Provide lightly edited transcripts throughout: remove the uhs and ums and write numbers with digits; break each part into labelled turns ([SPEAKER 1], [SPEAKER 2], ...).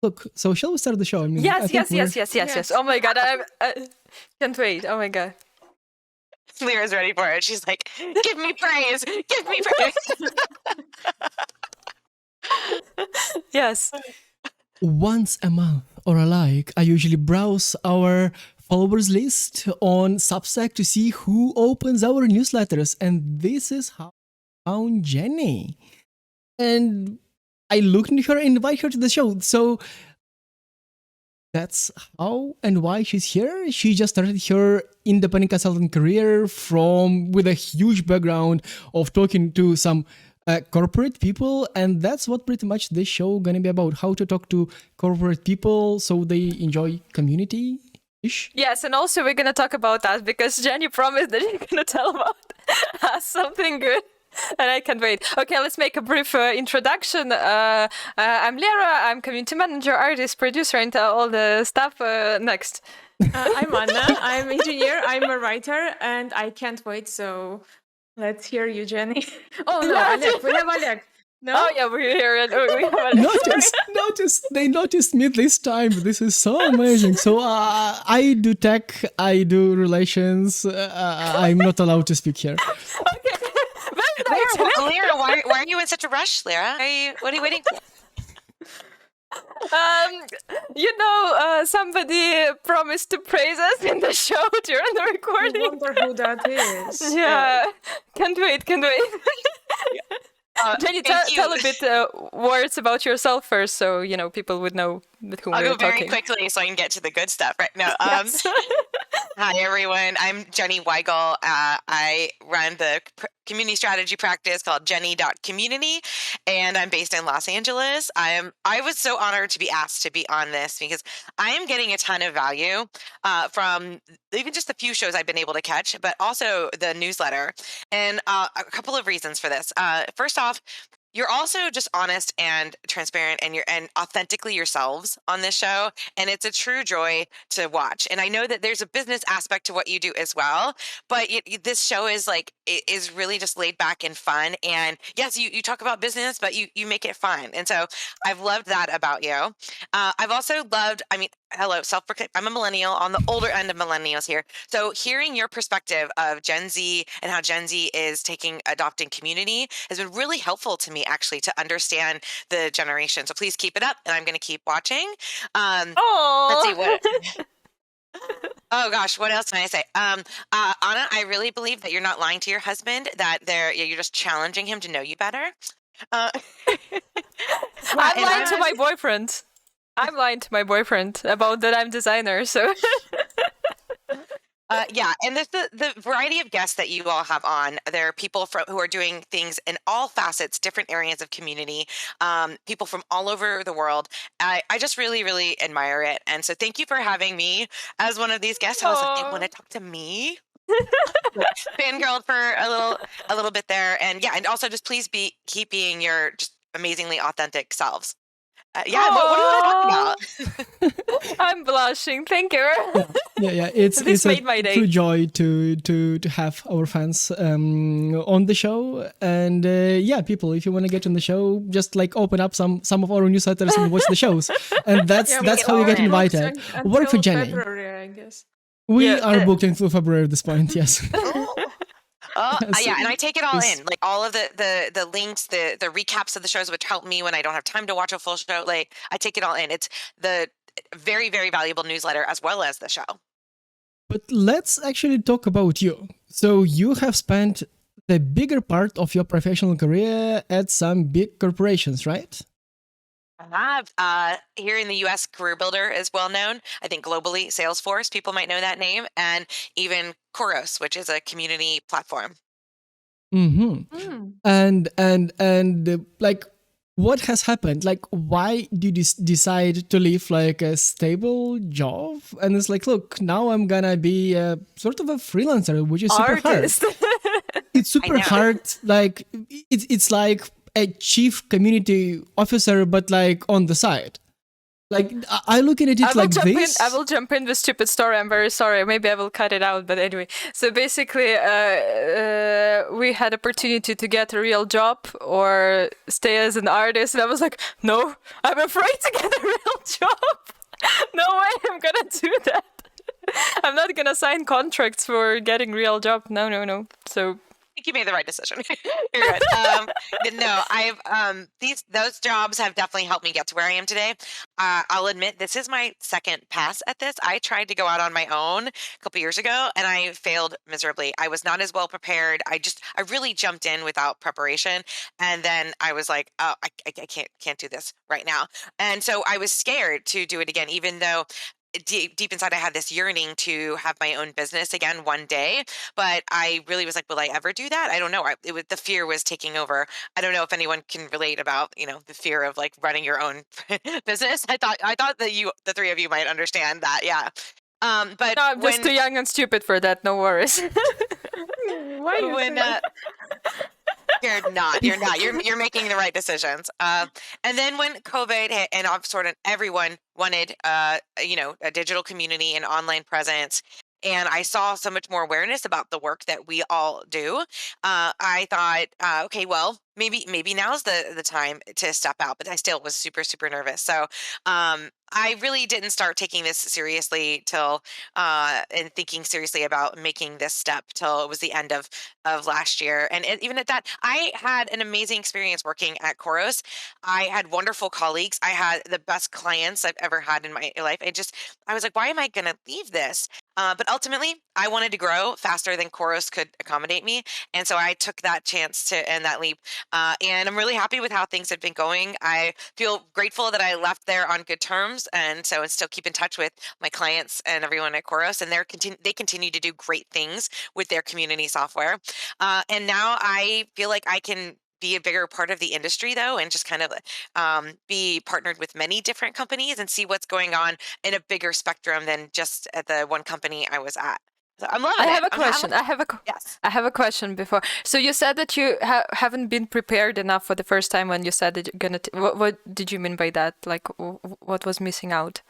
[SPEAKER 1] Look, so shall we start the show? I mean, I
[SPEAKER 2] Yes.
[SPEAKER 1] think
[SPEAKER 2] Yes. Oh my god, I can't wait. Oh my god.
[SPEAKER 3] Lera's ready for it. She's like, give me praise. Give me praise.
[SPEAKER 2] Yes.
[SPEAKER 1] Once a month or alike, I usually browse our followers list on Substack to see who opens our newsletters. And this is how I found Jenny. And I looked into her and invited her to the show. So that's how and why she's here. She just started her independent consultant career with a huge background of talking to some corporate people, and that's what pretty much this show gonna be about: how to talk to corporate people so they enjoy community-ish.
[SPEAKER 2] Yes, and also we're gonna talk about that because Jenny promised that you're gonna tell about us something good. And I can't wait. Okay, let's make a brief introduction. I'm Lera. I'm community manager, artist, producer, and all the stuff. Next.
[SPEAKER 4] I'm Anna. I'm engineer. I'm a writer, and I can't wait. So let's hear you, Jenny. Oh no, Oleg. We have Oleg. No?
[SPEAKER 2] Oh yeah, we're here. We have
[SPEAKER 1] Notice, they noticed me this time. This is so amazing. So I do tech, I do relations. I'm not allowed to speak here.
[SPEAKER 3] Lera, why are you in such a rush, Lera? What are you waiting for?
[SPEAKER 2] Somebody promised to praise us in the show during the recording.
[SPEAKER 4] I wonder who that is.
[SPEAKER 2] Yeah, can't wait. Jenny, tell a bit words about yourself first, so people would know with whom we're
[SPEAKER 3] I'll go very
[SPEAKER 2] talking.
[SPEAKER 3] quickly so I can get to the good stuff. Right now,
[SPEAKER 2] Yes.
[SPEAKER 3] Hi everyone. I'm Jenny Weigle. I run the community strategy practice called Jenny.Community, and I'm based in Los Angeles. I was so honored to be asked to be on this because I am getting a ton of value from even just the few shows I've been able to catch, but also the newsletter. And a couple of reasons for this. First off, you're also just honest and transparent, and authentically yourselves on this show. And it's a true joy to watch. And I know that there's a business aspect to what you do as well, but this show is really just laid back and fun. And yes, you talk about business, but you make it fun. And so I've loved that about you. I've also loved, hello, I'm a millennial, on the older end of millennials here. So hearing your perspective of Gen Z and how Gen Z is adopting community has been really helpful to me, actually, to understand the generation. So please keep it up, and I'm going to keep watching. Let's see what. Oh gosh, what else can I say? Anna, I really believe that you're not lying to your husband, that you're just challenging him to know you better.
[SPEAKER 2] I'm lying to my boyfriend. I'm lying to my boyfriend about that I'm designer, so.
[SPEAKER 3] Yeah, and the variety of guests that you all have on, there are people who are doing things in all facets, different areas of community, people from all over the world. I just really, really admire it. And so thank you for having me as one of these guests. I was like, they want to talk to me? Fangirled for a little bit there. And yeah, and also just please keep being your just amazingly authentic selves. What do you want to talk about?
[SPEAKER 2] I'm blushing. Thank you.
[SPEAKER 1] Yeah. It's
[SPEAKER 2] made my day.
[SPEAKER 1] True joy to have our fans on the show. And people, if you want to get on the show, just open up some of our newsletters and watch the shows. And that's how you get invited. Work for Jenny.
[SPEAKER 4] February, I guess.
[SPEAKER 1] We are booked until February at this point. Yes.
[SPEAKER 3] Yeah, and I take it all in, all of the links, the recaps of the shows, which help me when I don't have time to watch a full show. I take it all in. It's the very, very valuable newsletter as well as the show.
[SPEAKER 1] But let's actually talk about you. So you have spent the bigger part of your professional career at some big corporations, right?
[SPEAKER 3] I have. Here in the US, CareerBuilder is well known. I think globally, Salesforce, people might know that name, and even Khoros, which is a community platform.
[SPEAKER 1] Mm-hmm. And what has happened? Why did you decide to leave a stable job? And it's look, now I'm gonna be sort of a freelancer, which is super
[SPEAKER 2] Artist.
[SPEAKER 1] hard. It's super hard. It's like a chief community officer, but on the side. Like I look at it
[SPEAKER 2] I will
[SPEAKER 1] like
[SPEAKER 2] jump in.
[SPEAKER 1] this.
[SPEAKER 2] I will jump in with stupid story. I'm very sorry. Maybe I will cut it out. But anyway, so basically, we had opportunity to get a real job or stay as an artist, and I was like, no, I'm afraid to get a real job. No way, I'm gonna do that. I'm not gonna sign contracts for getting real job. No, no, no. So
[SPEAKER 3] I think you made the right decision. You're good. No, I've those jobs have definitely helped me get to where I am today. I'll admit this is my second pass at this. I tried to go out on my own a couple years ago and I failed miserably. I was not as well prepared. I really jumped in without preparation, and then I was like, oh, I can't do this right now. And so I was scared to do it again, even though deep inside I had this yearning to have my own business again one day, but I really was like, will I ever do that? I don't know. The fear was taking over. I don't know if anyone can relate about, the fear of like running your own business. I thought that the three of you might understand that. Yeah. But
[SPEAKER 2] no, I'm just too young and stupid for that. No worries.
[SPEAKER 4] Why you
[SPEAKER 3] when
[SPEAKER 4] say that?
[SPEAKER 3] You're not. You're making the right decisions. And then when COVID hit, and sort of everyone wanted, a digital community and online presence, and I saw so much more awareness about the work that we all do. I thought, okay, well, maybe now's the time to step out. But I still was super, super nervous. So I really didn't start taking this seriously till and thinking seriously about making this step till it was the end of last year. And even at that, I had an amazing experience working at Khoros. I had wonderful colleagues. I had the best clients I've ever had in my life. I was like, why am I going to leave this? But ultimately, I wanted to grow faster than Khoros could accommodate me. And so I took that chance and that leap. And I'm really happy with how things have been going. I feel grateful that I left there on good terms. And so I still keep in touch with my clients and everyone at Khoros. And they continue to do great things with their community software. And now I feel like I can be a bigger part of the industry, though, and just kind of be partnered with many different companies and see what's going on in a bigger spectrum than just at the one company I was at. So I'm loving it.
[SPEAKER 2] I have a question.
[SPEAKER 3] Yes.
[SPEAKER 2] I have a question before. So you said that you haven't been prepared enough for the first time when you said that you're gonna. What did you mean by that? Like, what was missing out?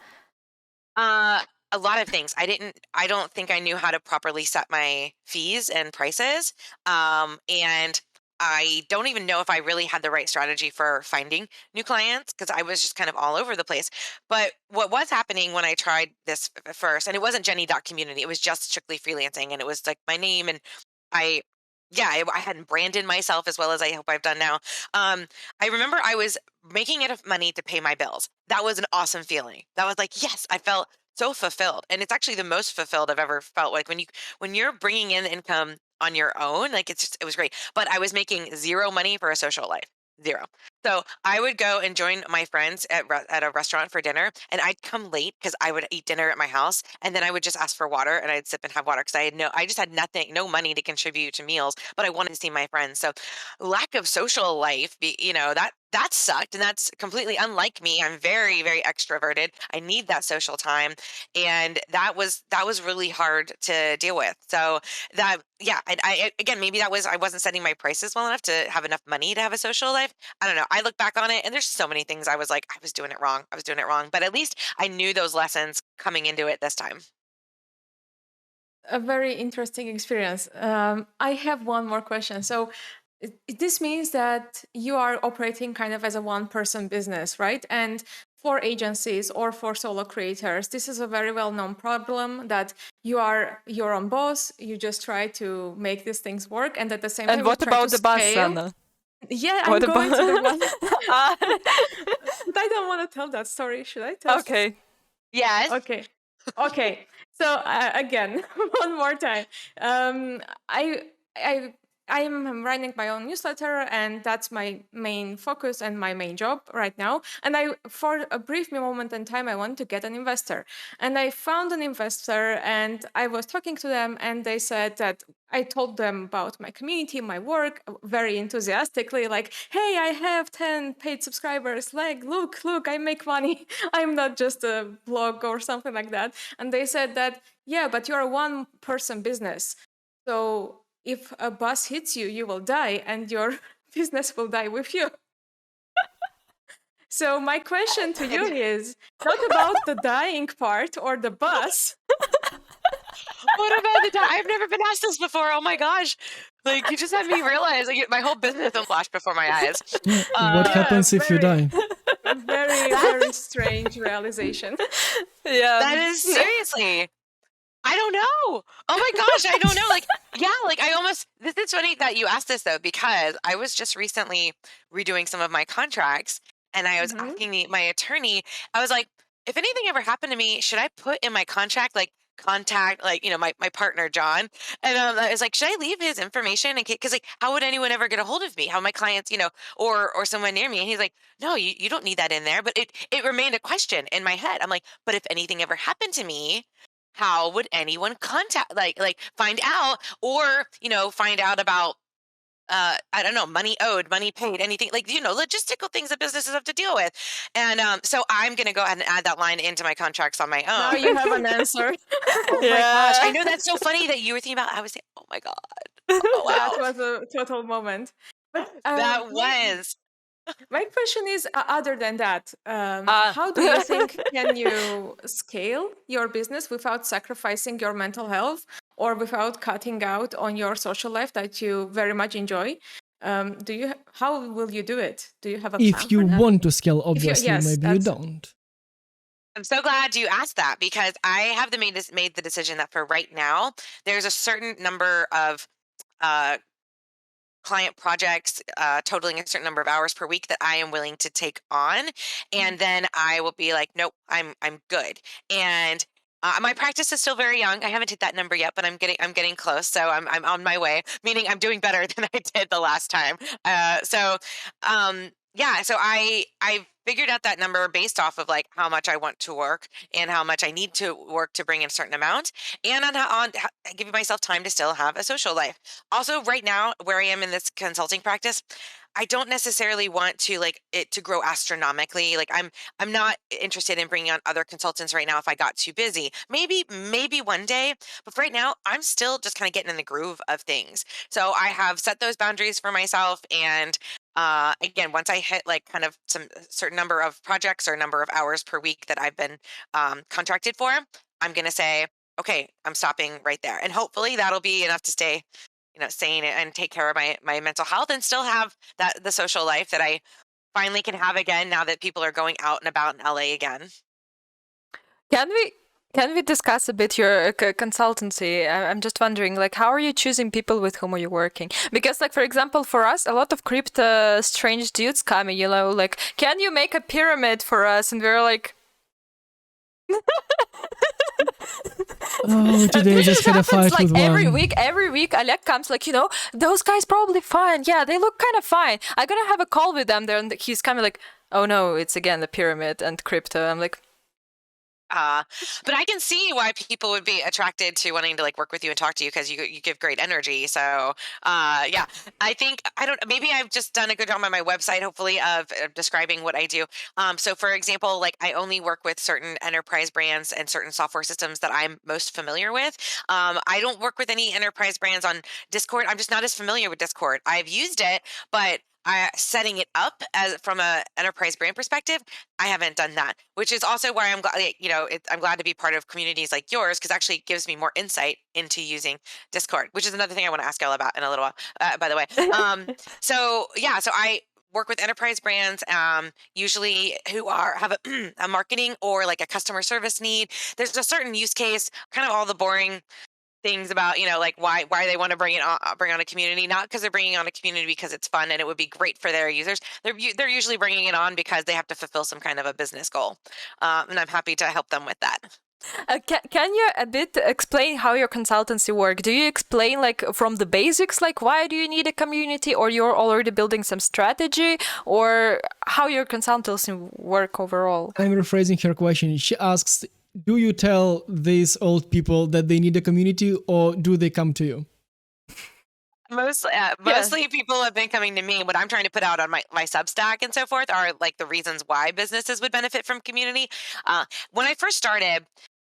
[SPEAKER 3] A lot of things. I don't think I knew how to properly set my fees and prices. And I don't even know if I really had the right strategy for finding new clients because I was just kind of all over the place. But what was happening when I tried this first, and it wasn't Jenny.community, it was just strictly freelancing, and it was like my name, and I hadn't branded myself as well as I hope I've done now. I remember I was making enough money to pay my bills. That was an awesome feeling. That was like, yes, I felt so fulfilled. And it's actually the most fulfilled I've ever felt. Like when you're bringing in income on your own, like it was great. But I was making zero money for a social life. Zero. So I would go and join my friends at a restaurant for dinner, and I'd come late because I would eat dinner at my house, and then I would just ask for water, and I'd sip and have water because I just had no money to contribute to meals, but I wanted to see my friends. So lack of social life, that sucked, and that's completely unlike me. I'm very, very extroverted. I need that social time, and that was really hard to deal with. So I again, maybe I wasn't setting my prices well enough to have enough money to have a social life. I don't know. I look back on it and there's so many things I was like, I was doing it wrong. But at least I knew those lessons coming into it this time.
[SPEAKER 4] A very interesting experience. I have one more question. So this means that you are operating kind of as a one-person business, right? And for agencies or for solo creators, this is a very well-known problem that you are your own boss. You just try to make these things work, and at the same time,
[SPEAKER 2] And what about the boss, Anna?
[SPEAKER 4] Yeah, I'm going to the one. But I don't want to tell that story. Should I tell?
[SPEAKER 2] Okay.
[SPEAKER 3] Yes.
[SPEAKER 4] Okay. So again, one more time. I'm running my own newsletter, and that's my main focus and my main job right now. And for a brief moment in time, I want to get an investor. And I found an investor, and I was talking to them, and they said that I told them about my community, my work, very enthusiastically, like, hey, I have 10 paid subscribers. Like, look, I make money. I'm not just a blog or something like that. And they said that, yeah, but you're a one-person business. So if a bus hits you, you will die, and your business will die with you. So my question to you is not about the dying part or the bus.
[SPEAKER 3] What about I've never been asked this before. Oh my gosh. Like, you just had me realize like, my whole business flashed before my eyes.
[SPEAKER 1] What happens if you die?
[SPEAKER 4] Very strange realization.
[SPEAKER 2] Yeah.
[SPEAKER 3] That is seriously. I don't know. Oh my gosh, I don't know. Like, yeah, like this is funny that you asked this though, because I was just recently redoing some of my contracts and I was asking my attorney, I was like, if anything ever happened to me, should I put in my contract, like contact, like, my partner, John? And I was like, should I leave his information in case, cause like, how would anyone ever get a hold of me? How my clients, or someone near me? And he's like, no, you don't need that in there. But it remained a question in my head. I'm like, but if anything ever happened to me, how would anyone contact, like find out, or find out about I don't know, money owed, money paid, anything, like logistical things that businesses have to deal with. And so I'm gonna go ahead and add that line into my contracts on my own.
[SPEAKER 4] Now you have an answer.
[SPEAKER 3] Oh my gosh, I know that's so funny that you were thinking about. I was saying, oh my god, oh, wow.
[SPEAKER 4] That was a total moment. But
[SPEAKER 3] That was.
[SPEAKER 4] my question is, other than that, how do you think can you scale your business without sacrificing your mental health or without cutting out on your social life that you very much enjoy? How will you do it? Do you have a plan
[SPEAKER 1] If you
[SPEAKER 4] for that?
[SPEAKER 1] want to scale, obviously,
[SPEAKER 4] yes,
[SPEAKER 1] maybe you
[SPEAKER 4] that's-
[SPEAKER 1] don't.
[SPEAKER 3] I'm so glad you asked that, because I have made the decision that for right now, there's a certain number of client projects totaling a certain number of hours per week that I am willing to take on, and then I will be like, nope, I'm good. And my practice is still very young. I haven't hit that number yet, but I'm getting close. So I'm on my way, meaning I'm doing better than I did the last time. So I figured out that number based off of like how much I want to work and how much I need to work to bring in a certain amount, and on giving myself time to still have a social life. Also, right now, where I am in this consulting practice, I don't necessarily want to like it to grow astronomically. Like I'm not interested in bringing on other consultants right now if I got too busy. Maybe one day, but for right now, I'm still just kind of getting in the groove of things. So I have set those boundaries for myself, and again, once I hit like kind of some certain number of projects or number of hours per week that I've been contracted for, I'm going to say, okay, I'm stopping right there. And hopefully that'll be enough to stay sane and take care of my mental health and still have the social life that I finally can have again now that people are going out and about in LA again.
[SPEAKER 2] Can we discuss a bit your consultancy? I'm just wondering, like, how are you choosing people with whom are you working? Because, like, for example, for us, a lot of crypto strange dudes come, like, can you make a pyramid for us? And we're like,
[SPEAKER 1] Oh, today I just had a fight
[SPEAKER 2] like
[SPEAKER 1] with
[SPEAKER 2] every
[SPEAKER 1] one.
[SPEAKER 2] week Oleg comes like, those guys probably fine. Yeah, they look kind of fine. I'm gonna have a call with them there, and he's kind of like, oh no, it's again the pyramid and crypto. I'm like,
[SPEAKER 3] but I can see why people would be attracted to wanting to like work with you and talk to you, because you give great energy. So yeah, I think maybe I've just done a good job on my website, hopefully, of describing what I do. So for example, like I only work with certain enterprise brands and certain software systems that I'm most familiar with. I don't work with any enterprise brands on Discord. I'm just not as familiar with Discord. I've used it, but setting it up as from a enterprise brand perspective, I haven't done that, which is also why I'm glad, I'm glad to be part of communities like yours, because actually it gives me more insight into using Discord, which is another thing I want to ask y'all about in a little while, by the way. So I work with enterprise brands, usually who have a marketing or like a customer service need. There's a certain use case, kind of all the boring things about like why they want to bring on a community, not because they're bringing on a community because it's fun and it would be great for their users. They're usually bringing it on because they have to fulfill some kind of a business goal, and I'm happy to help them with that.
[SPEAKER 2] Can you a bit explain how your consultancy work? Do you explain like from the basics, like why do you need a community, or you're already building some strategy, or how your consultancy work overall?
[SPEAKER 1] I'm rephrasing her question. She asks, do you tell these old people that they need a community, or do they come to you?
[SPEAKER 3] Mostly people have been coming to me. What I'm trying to put out on my Substack and so forth are like the reasons why businesses would benefit from community. When I first started,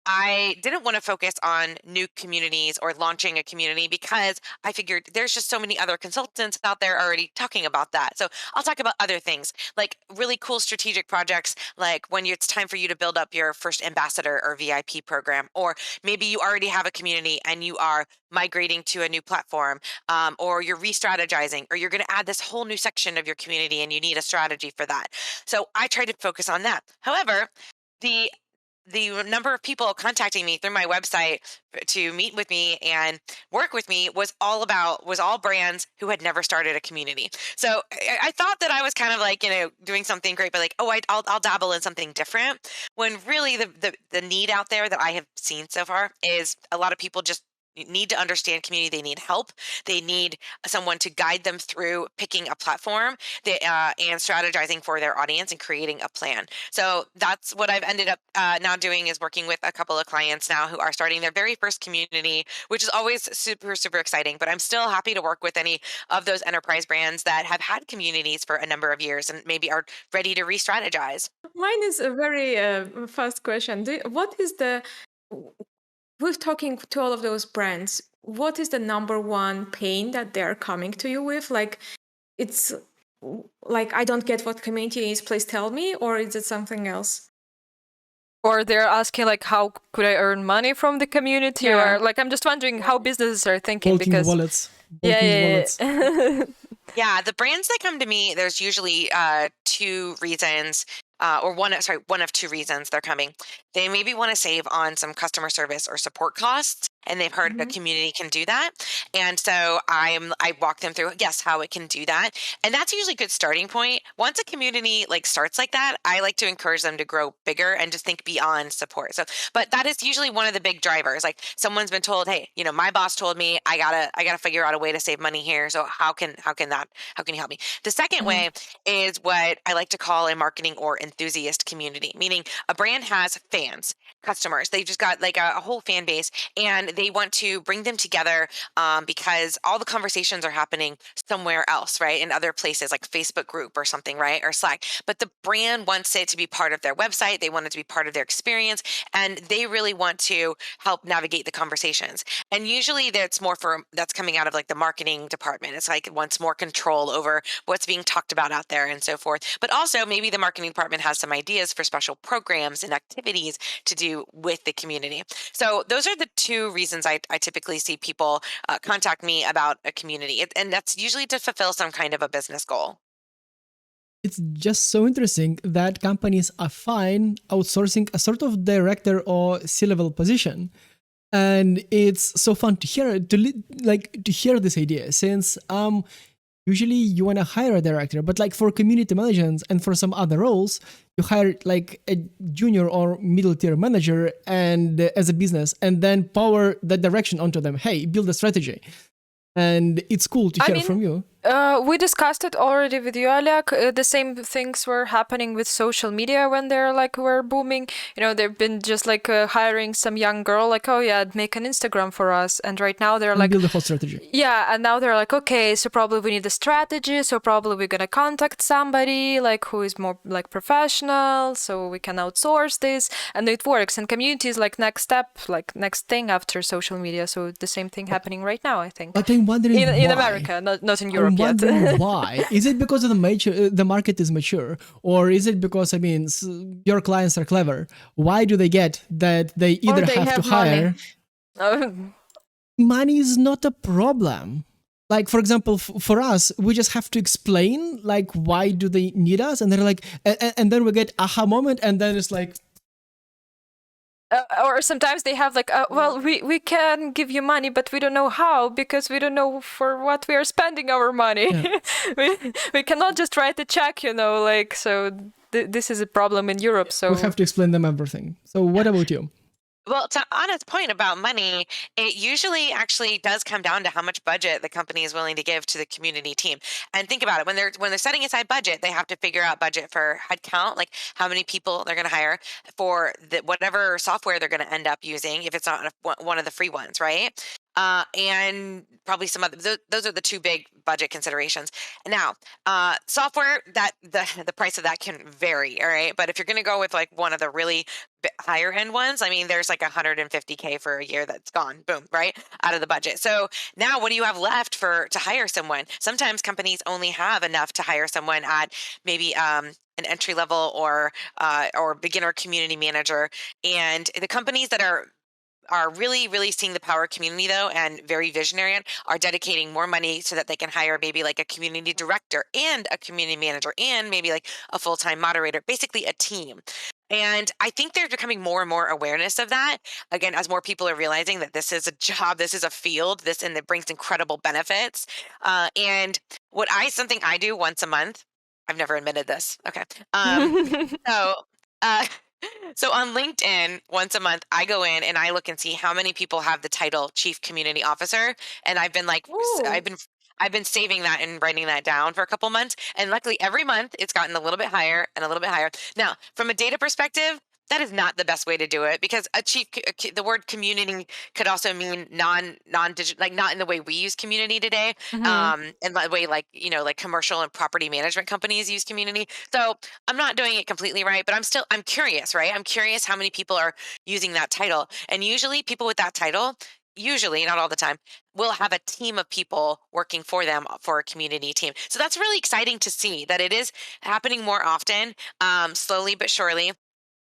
[SPEAKER 3] I didn't want to focus on new communities or launching a community because I figured there's just so many other consultants out there already talking about that. So I'll talk about other things like really cool strategic projects, like when it's time for you to build up your first ambassador or VIP program, or maybe you already have a community and you are migrating to a new platform, or you're re-strategizing, or you're going to add this whole new section of your community and you need a strategy for that. So I tried to focus on that. However, the number of people contacting me through my website to meet with me and work with me was all brands who had never started a community. So I thought that I was kind of like, doing something great, but like, I'll dabble in something different, when really the need out there that I have seen so far is a lot of people just need to understand community. They need help. They need someone to guide them through picking a platform and strategizing for their audience and creating a plan. So that's what I've ended up now doing, is working with a couple of clients now who are starting their very first community, which is always super, super exciting. But I'm still happy to work with any of those enterprise brands that have had communities for a number of years and maybe are ready to re-strategize.
[SPEAKER 4] Mine is a very fast question. With talking to all of those brands, what is the number one pain that they're coming to you with? Like, it's like, I don't get what community is, please tell me, or is it something else?
[SPEAKER 2] Or they're asking like, how could I earn money from the community?
[SPEAKER 4] Yeah.
[SPEAKER 2] Or like, I'm just wondering how businesses are thinking,
[SPEAKER 1] Bulking
[SPEAKER 2] because
[SPEAKER 1] wallets.
[SPEAKER 2] yeah.
[SPEAKER 3] Yeah, the brands that come to me, there's usually two reasons, or one of two reasons they're coming. They maybe want to save on some customer service or support costs, and they've heard a community can do that. And so I walk them through, yes, how it can do that. And that's usually a good starting point. Once a community like starts like that, I like to encourage them to grow bigger and just think beyond support. So, but that is usually one of the big drivers. Like, someone's been told, hey, my boss told me I gotta figure out a way to save money here. So how can you help me? The second way is what I like to call a marketing or enthusiast community, meaning a brand has fans, customers. They've just got like a whole fan base, and they want to bring them together because all the conversations are happening somewhere else, right? In other places like Facebook group or something, right? Or Slack. But the brand wants it to be part of their website. They want it to be part of their experience, and they really want to help navigate the conversations. And usually that's coming out of like the marketing department. It's like, it wants more control over what's being talked about out there and so forth. But also maybe the marketing department has some ideas for special programs and activities to do with the community. So those are the two reasons I typically see people contact me about a community. And that's usually to fulfill some kind of a business goal.
[SPEAKER 1] It's just so interesting that companies are fine outsourcing a sort of director or C-level position. And it's so fun to hear this idea, since usually you want to hire a director, but like for community management and for some other roles, you hire like a junior or middle tier manager and as a business, and then power that direction onto them. Hey, build a strategy. And it's cool to hear from you.
[SPEAKER 2] We discussed it already with you, Oleg. The same things were happening with social media when were booming. They've been just hiring some young girl, oh yeah, make an Instagram for us. And right now they're
[SPEAKER 1] build a whole strategy.
[SPEAKER 2] Yeah, and now they're okay, so probably we need a strategy. So probably we're gonna contact somebody who is more professional, so we can outsource this, and it works. And community is next step, next thing after social media. So the same thing happening right now, I think.
[SPEAKER 1] But I'm wondering
[SPEAKER 2] in America, not in Europe.
[SPEAKER 1] I'm wondering why. Is it because of the market is mature, or is it because your clients are clever? Why do they get that they either have to hire? Money is not a problem. For example, for us, we just have to explain why do they need us, and they're and then we get aha moment, and then it's
[SPEAKER 2] or sometimes they have well, we can give you money, but we don't know how, because we don't know for what we are spending our money. Yeah. we cannot just write a check, so this is a problem in Europe. So
[SPEAKER 1] we have to explain them everything. So what about you?
[SPEAKER 3] Well, to Anna's point about money, it usually actually does come down to how much budget the company is willing to give to the community team. And think about it, when they're setting aside budget, they have to figure out budget for headcount, how many people they're going to hire, for whatever software they're going to end up using, if it's not one of the free ones, right? And probably some other. Those are the two big budget considerations. Now, software, that the price of that can vary, all right? But if you're going to go with one of the really higher end ones, I mean, there's like $150K for a year that's gone, boom, right out of the budget. So now what do you have left to hire someone? Sometimes companies only have enough to hire someone at maybe an entry level or beginner community manager. And the companies that are really, really seeing the power of community though, and very visionary, are dedicating more money so that they can hire maybe like a community director and a community manager and maybe like a full-time moderator, basically a team. And I think there's becoming more and more awareness of that. Again, as more people are realizing that this is a job, this is a field, and it brings incredible benefits. And something I do once a month, I've never admitted this. Okay. So, uh, so on LinkedIn, once a month, I go in and I look and see how many people have the title Chief Community Officer. And I've been like, I've been saving that and writing that down for a couple months. And luckily every month it's gotten a little bit higher and a little bit higher. Now, from a data perspective, that is not the best way to do it, because the word community could also mean non-digital, like not in the way we use community today. And the way like commercial and property management companies use community. So I'm not doing it completely right, but I'm curious, right? I'm curious how many people are using that title. And usually people with that title, not all the time, will have a team of people working for them for a community team. So that's really exciting to see that it is happening more often, slowly but surely.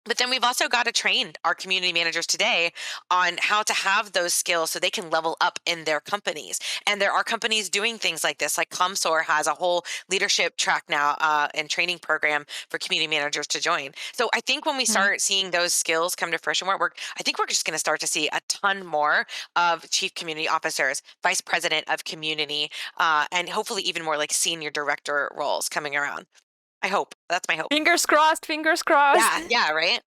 [SPEAKER 3] But then we've also got to train our community managers today on how to have those skills so they can level up in their companies. And there are companies doing things like this, like ComSor has a whole leadership track now and training program for community managers to join. So I think when we start seeing those skills come to fruition, I think we're just going to start to see a ton more of chief community officers, vice president of community, and hopefully even more like senior director roles coming around. I hope. That's my hope.
[SPEAKER 2] Fingers crossed, fingers crossed.
[SPEAKER 3] Yeah, right?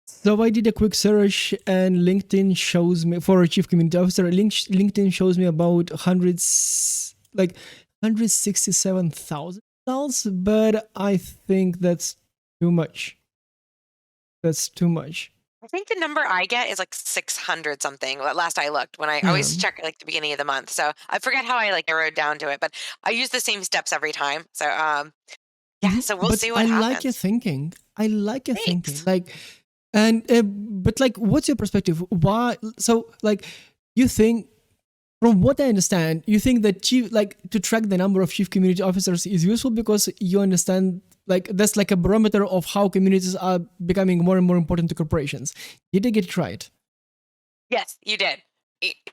[SPEAKER 1] So I did a quick search, and LinkedIn shows me, for a chief community officer, LinkedIn shows me about 167,000 results, but I think that's too much. That's too much.
[SPEAKER 3] I think the number I get is like 600 something. Last I looked, when I always check like the beginning of the month. So I forget how I like narrowed down to it, but I use the same steps every time. So yeah, so we'll see what happens.
[SPEAKER 1] I like your thinking. Like, and but like, what's your perspective? Why? So like, you think, from what I understand, you think that to track the number of chief community officers is useful because you understand like that's like a barometer of how communities are becoming more and more important to corporations. Did I get it right?
[SPEAKER 3] Yes, you did.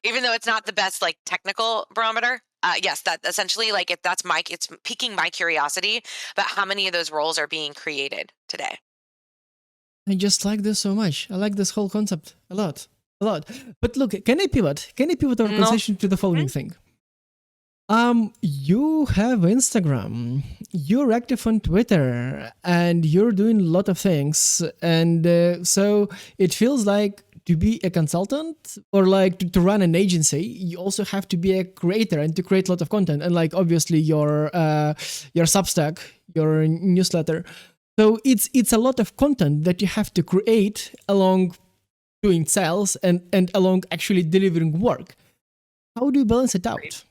[SPEAKER 3] Even though it's not the best like technical barometer. Yes, that essentially it's piquing my curiosity about how many of those roles are being created today.
[SPEAKER 1] I just like this so much. I like this whole concept a lot. But look, can I pivot our conversation to the following thing? You have Instagram, you're active on Twitter, and you're doing a lot of things. And so it feels like to be a consultant or like to run an agency, you also have to be a creator and to create a lot of content. And like, obviously your Substack, your newsletter. So it's a lot of content that you have to create along doing sales and along actually delivering work. How do you balance it out?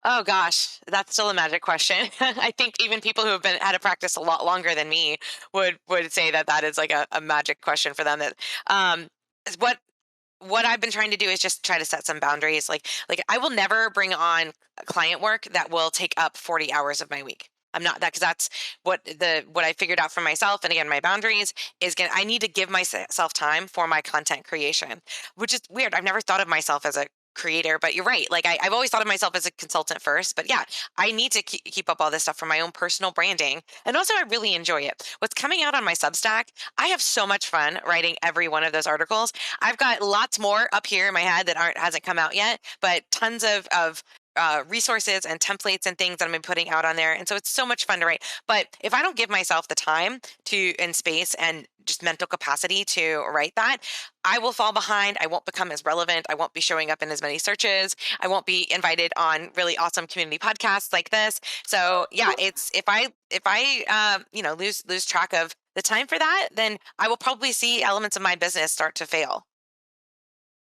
[SPEAKER 3] Oh gosh, that's still a magic question. I think even people who have had a practice a lot longer than me would say that is like a magic question for them. That what I've been trying to do is just try to set some boundaries. Like I will never bring on client work that will take up 40 hours of my week. I'm not that, because that's what I figured out for myself. And again, my boundaries is I need to give myself time for my content creation, which is weird. I've never thought of myself as a creator, but you're right. Like I've always thought of myself as a consultant first, but yeah, I need to keep up all this stuff for my own personal branding. And also I really enjoy it. What's coming out on my Substack, I have so much fun writing every one of those articles. I've got lots more up here in my head that hasn't come out yet, but tons of resources and templates and things that I'm putting out on there. And so it's so much fun to write. But if I don't give myself the time and space and just mental capacity to write that, I will fall behind. I won't become as relevant. I won't be showing up in as many searches. I won't be invited on really awesome community podcasts like this. So yeah, it's if I lose track of the time for that, then I will probably see elements of my business start to fail.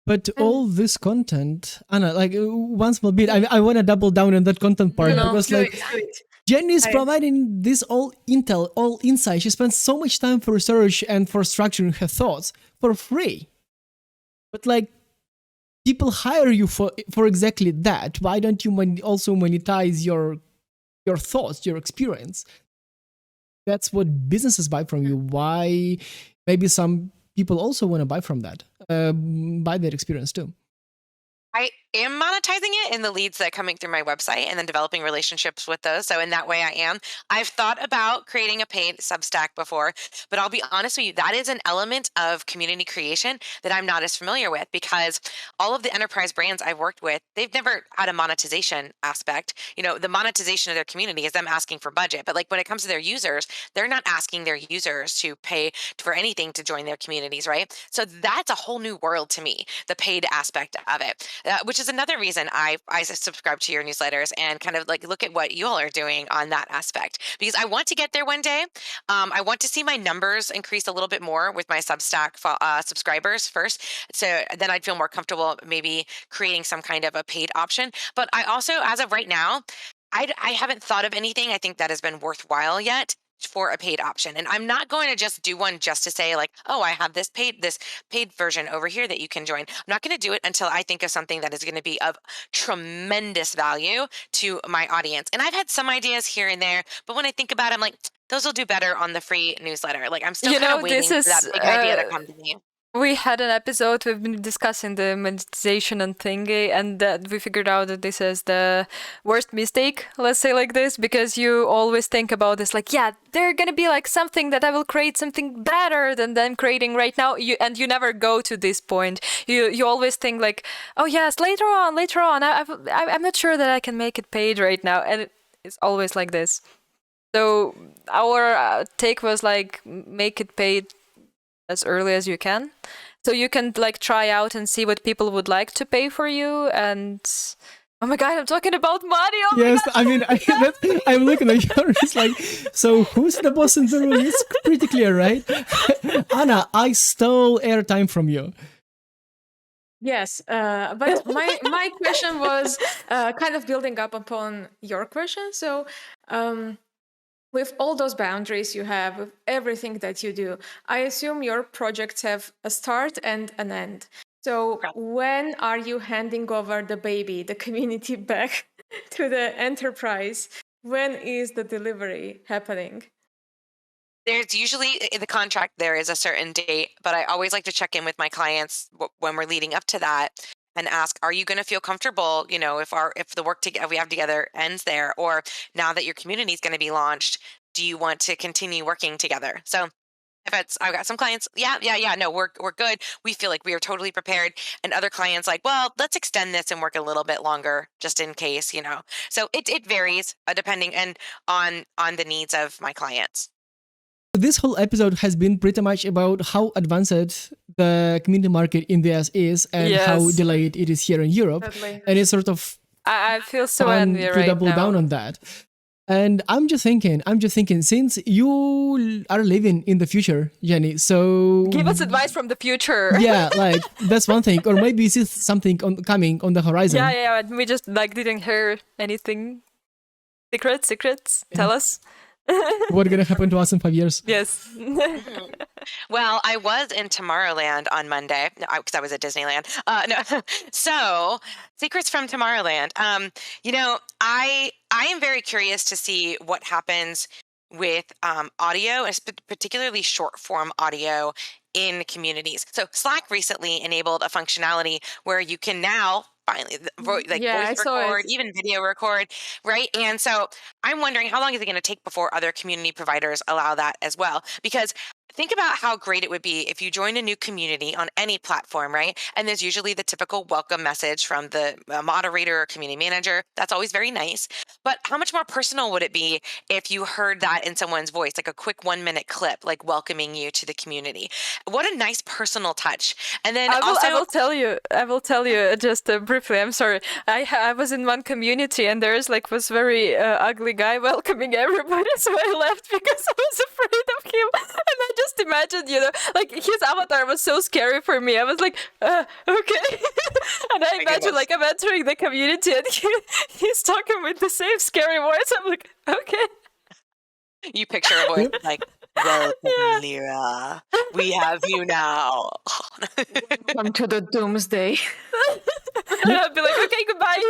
[SPEAKER 1] But all this content, Anna, like one small bit, I want to double down on that content part because Jenny is providing this all intel, all insight. She spends so much time for research and for structuring her thoughts for free. But like, people hire you for exactly that. Why don't you also monetize your thoughts, your experience? That's what businesses buy from you. Why? Maybe some people also want to buy from that, buy that experience too.
[SPEAKER 3] I am monetizing it in the leads that are coming through my website and then developing relationships with those. So in that way I am. I've thought about creating a paid Substack before, but I'll be honest with you, that is an element of community creation that I'm not as familiar with, because all of the enterprise brands I've worked with, they've never had a monetization aspect. You know, the monetization of their community is them asking for budget. But like when it comes to their users, they're not asking their users to pay for anything to join their communities, right? So that's a whole new world to me, the paid aspect of it. Which is another reason I subscribe to your newsletters and kind of like look at what you all are doing on that aspect, because I want to get there one day. I want to see my numbers increase a little bit more with my Substack subscribers first. So then I'd feel more comfortable maybe creating some kind of a paid option. But I also, as of right now, I haven't thought of anything I think that has been worthwhile yet for a paid option. And I'm not going to just do one just to say like, oh, I have this paid version over here that you can join. I'm not going to do it until I think of something that is going to be of tremendous value to my audience. And I've had some ideas here and there, but when I think about it, I'm like, those will do better on the free newsletter. Like I'm still kind of waiting for that big idea to come to me.
[SPEAKER 2] We had an episode, we've been discussing the monetization and thingy, and we figured out that this is the worst mistake, let's say like this, because you always think about this like, yeah, they're gonna be like something that I will create something better than them creating right now, and you never go to this point. You always think like, oh yes, later on, I'm not sure that I can make it paid right now, and it's always like this. So our take was like, make it paid as early as you can, so you can like try out and see what people would like to pay for you. And oh my god, I'm talking about money. Oh
[SPEAKER 1] yes,
[SPEAKER 2] my god.
[SPEAKER 1] I mean, I'm looking at you. It's like, so who's the boss in the room? It's pretty clear, right? Anna, I stole airtime from you.
[SPEAKER 4] Yes, but my question was kind of building up upon your question. So with all those boundaries you have, with everything that you do, I assume your projects have a start and an end. So when are you handing over the baby, the community, back to the enterprise? When is the delivery happening?
[SPEAKER 3] There's usually in the contract, there is a certain date, but I always like to check in with my clients when we're leading up to that and ask, are you going to feel comfortable, you know, if the work we have together ends there, or now that your community is going to be launched, do you want to continue working together? So if I've got some clients, no, we're good. We feel like we are totally prepared. And other clients like, well, let's extend this and work a little bit longer just in case, you know. So it varies depending on the needs of my clients.
[SPEAKER 1] This whole episode has been pretty much about how advanced the community market in the US is and how delayed it is here in Europe.
[SPEAKER 4] Totally.
[SPEAKER 1] And it's sort of
[SPEAKER 2] I feel so
[SPEAKER 1] fun
[SPEAKER 2] envious
[SPEAKER 1] to
[SPEAKER 2] right
[SPEAKER 1] double
[SPEAKER 2] now.
[SPEAKER 1] down on that. And I'm just thinking, since you are living in the future, Jenny, so
[SPEAKER 2] Give us advice from the future.
[SPEAKER 1] yeah, like that's one thing, or maybe it's just something coming on the horizon.
[SPEAKER 2] Yeah. We just like didn't hear anything. Secrets. Tell us.
[SPEAKER 1] What's gonna happen to us in 5 years?
[SPEAKER 2] Yes.
[SPEAKER 3] Well, I was in Tomorrowland on Monday because I was at Disneyland. No, so secrets from Tomorrowland. You know, I am very curious to see what happens with audio, particularly short form audio in communities. So Slack recently enabled a functionality where you can now finally voice record, even video record, right? And so I'm wondering, how long is it going to take before other community providers allow that as well? Because think about how great it would be if you join a new community on any platform, right? And there's usually the typical welcome message from the moderator or community manager. That's always very nice. But how much more personal would it be if you heard that in someone's voice, like a quick 1-minute clip, like welcoming you to the community? What a nice personal touch. And then
[SPEAKER 2] I will tell you just briefly. I'm sorry. I was in one community and was very ugly guy welcoming everybody, so I left because I was afraid of him, and I just imagined, like his avatar was so scary for me. I was like, okay. And I imagine like I'm entering the community and he's talking with the same scary voice. I'm like, okay.
[SPEAKER 3] You picture a voice like, welcome, Lera. We have you now.
[SPEAKER 4] Come to the doomsday.
[SPEAKER 2] And I'd be like, okay, goodbye.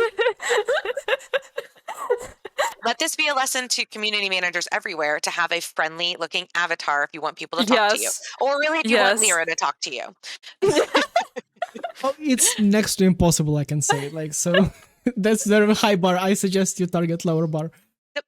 [SPEAKER 3] Let this be a lesson to community managers everywhere to have a friendly looking avatar if you want people to talk to you. Or really, if you want Lera to talk to you.
[SPEAKER 1] Oh, it's next to impossible, I can say. Like, so that's the high bar. I suggest you target lower bar.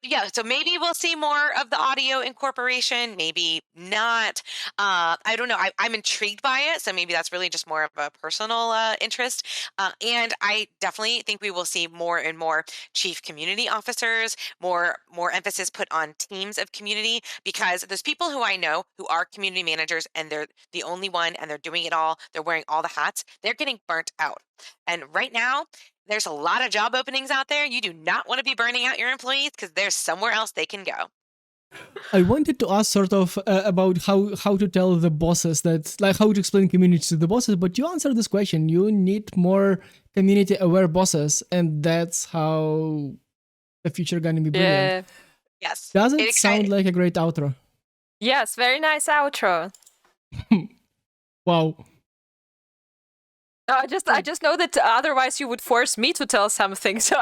[SPEAKER 3] Yeah, so maybe we'll see more of the audio incorporation, maybe not. I don't know. I'm intrigued by it, so maybe that's really just more of a personal interest. And I definitely think we will see more and more chief community officers, more emphasis put on teams of community, because there's people who I know who are community managers and they're the only one and they're doing it all. They're wearing all the hats. They're getting burnt out. And right now, there's a lot of job openings out there. You do not want to be burning out your employees because there's somewhere else they can go.
[SPEAKER 1] I wanted to ask sort of about how to tell the bosses that, like, how to explain community to the bosses, but you answered this question. You need more community aware bosses, and that's how the future gonna be brilliant.
[SPEAKER 2] Yeah.
[SPEAKER 3] Yes.
[SPEAKER 1] Doesn't it sound like a great outro?
[SPEAKER 2] Yes, very nice outro.
[SPEAKER 1] Wow.
[SPEAKER 2] I just know that otherwise you would force me to tell something. So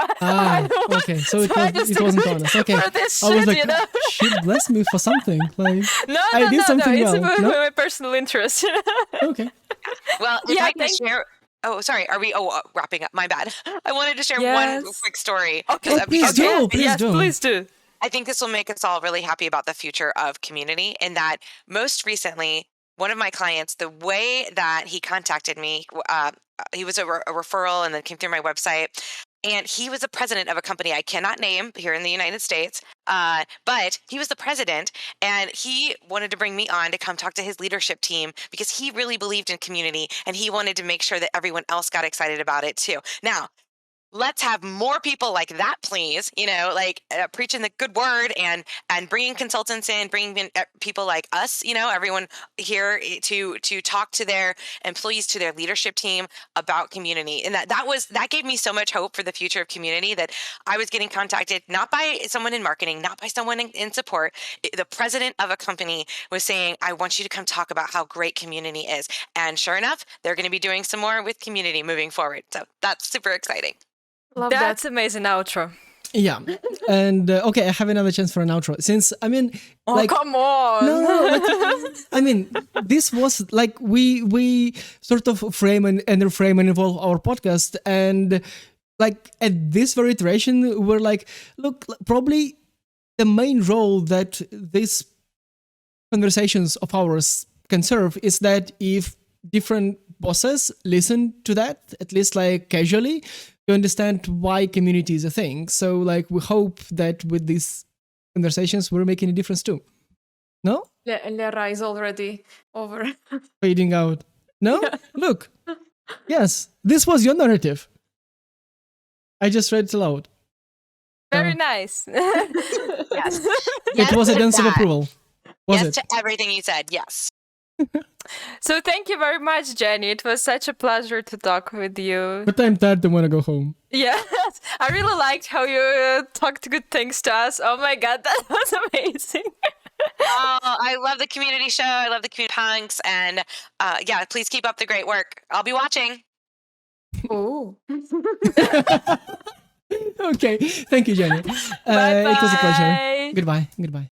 [SPEAKER 1] okay. So it wasn't honest. Okay.
[SPEAKER 2] For this
[SPEAKER 1] I was
[SPEAKER 2] shit,
[SPEAKER 1] like, shit, bless me for something. Like,
[SPEAKER 2] no,
[SPEAKER 1] I did something
[SPEAKER 2] it's
[SPEAKER 1] well.
[SPEAKER 2] in
[SPEAKER 1] No?
[SPEAKER 2] my personal interest.
[SPEAKER 1] Okay.
[SPEAKER 3] Well, if I can share. Oh, sorry. Are we wrapping up? My bad. I wanted to share one quick story.
[SPEAKER 2] Okay.
[SPEAKER 1] Please do.
[SPEAKER 2] Please do.
[SPEAKER 3] I think this will make us all really happy about the future of community, in that most recently, one of my clients, the way that he contacted me, he was a referral and then came through my website. And he was the president of a company I cannot name here in the United States, but he was the president, and he wanted to bring me on to come talk to his leadership team because he really believed in community, and he wanted to make sure that everyone else got excited about it too. Now, let's have more people like that, please. Like preaching the good word and bringing consultants in, bringing in people like us. Everyone here to talk to their employees, to their leadership team about community, and that gave me so much hope for the future of community, that I was getting contacted not by someone in marketing, not by someone in support. The president of a company was saying, "I want you to come talk about how great community is," and sure enough, they're going to be doing some more with community moving forward. So that's super exciting.
[SPEAKER 2] That's amazing outro.
[SPEAKER 1] Yeah. And okay, I have another chance for an outro. Since, I mean,
[SPEAKER 2] come on.
[SPEAKER 1] No, I mean, this was like we sort of frame and reframe and evolve our podcast, and like at this very iteration, we're like, look, probably the main role that these conversations of ours can serve is that if different bosses listen to that, at least like casually, to understand why community is a thing. So like we hope that with these conversations we're making a difference too. No?
[SPEAKER 4] Lera is already over.
[SPEAKER 1] Fading out. No? Look. Yes. This was your narrative. I just read it aloud.
[SPEAKER 2] Very nice.
[SPEAKER 3] Yes.
[SPEAKER 1] It was a dance of approval. Was
[SPEAKER 3] yes
[SPEAKER 1] it?
[SPEAKER 3] To everything you said. Yes.
[SPEAKER 2] So thank you very much, Jenny. It was such a pleasure to talk with you.
[SPEAKER 1] But I'm tired and want to go home.
[SPEAKER 2] Yes, I really liked how you talked good things to us. Oh my god, that was amazing.
[SPEAKER 3] I love the community show. I love the community punks. And yeah, please keep up the great work. I'll be watching.
[SPEAKER 4] Oh.
[SPEAKER 1] Okay. Thank you, Jenny. It was a pleasure. Goodbye. Goodbye.